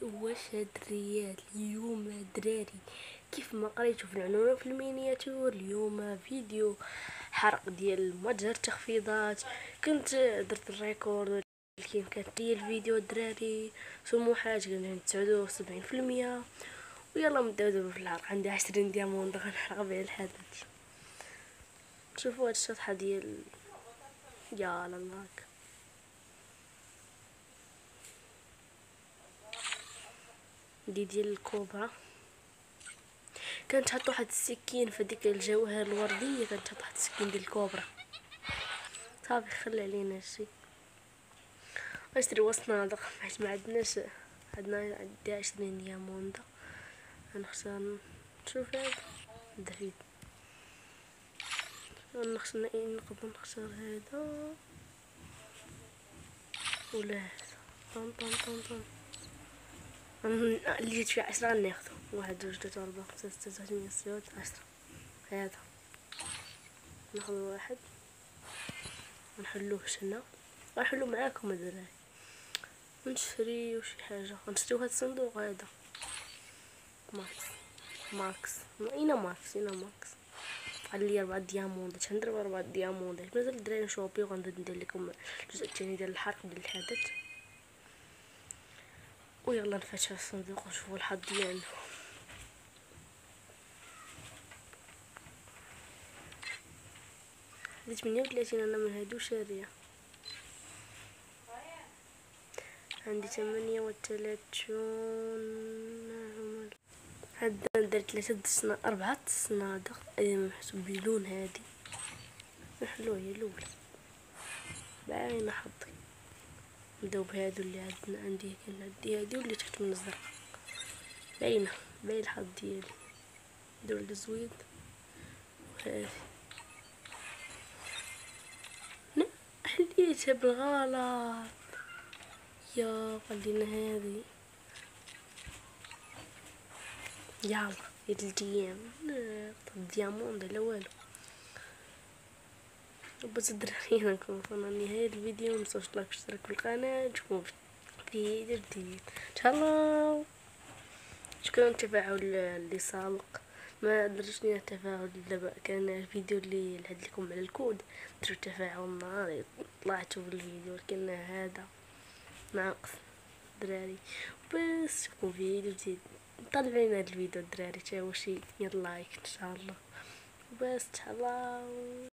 واش هاد الريال اليوم دراري كيف ما قريتو في العنوان في المينياتور. اليوم فيديو حرق ديال متجر التخفيضات. كنت درت الريكورد كيف كانت لي الفيديو الدراري سموحات كان 79%. ويلا نبداو دابا في الحرق. عندي 20 دياموند غنحرق بها الحدث. شوفوا هاد الشطحه ديال يا لاك ديال الكوبرا. كانت حط واحد السكين في ديك الجوهر الورديه، كانت حط واحد السكين ديال الكوبرا. صافي خلي علينا الشي نشري وصنادق حيت ما عندناش. عندي 20 دياموند. غنختار نشوف هاد دريد نقدر نختار هذا ولا هذا. طن طن طن طن اللي جيت فيه 10 غناخدو. 1 2 3 4 5 6 7 8 9 10. هذا ناخذ واحد ونحلوه هنا. غنحلو معاكم الدراري. ونشريو شي حاجه. غنشريو هاد الصندوق هذا ماكس اين ماكس قال لي 4 دياموند. تندرب 4 دياموند. مازال الدراري نشوبي وغنزيد ندير لكم الجزء الثاني ديال الحرق ديال الحدث. ويلا نفتح الصندوق ونشوفوا الحظ ديالنا. عندي 38 انا من هادو شاريه. عندي 38. هدا درت 4 صنادق محسوب بلون هادي. نحلو هي الاولى باينه حظي. نبداو بهادو اللي عندنا. عندي هادي واللي تحت من الزرق باين الحظ ديالي. نديرو الزويد وهذه حليتها بالغلط. يا خلينا هذه يلا الديام الدياموند لا والو. بس الدراري نكون وصلنا لنهاية الفيديو. متنساوش لايك واشتراك في القناة. نشوفكم في فيديو جديد ان شاء الله. شكرا للتفاعل اللي سابق. ما درجني التفاعل دابا كان الفيديو اللي نهد لكم على الكود درتو تفاعل نهاري طلعتو بالفيديو، ولكن هذا ناقص دراري. بس شوفكم فيديو جديد. طلعين هاد الفيديو الدراري تا هو شي لايك ان شاء الله. وبس ان شاء الله.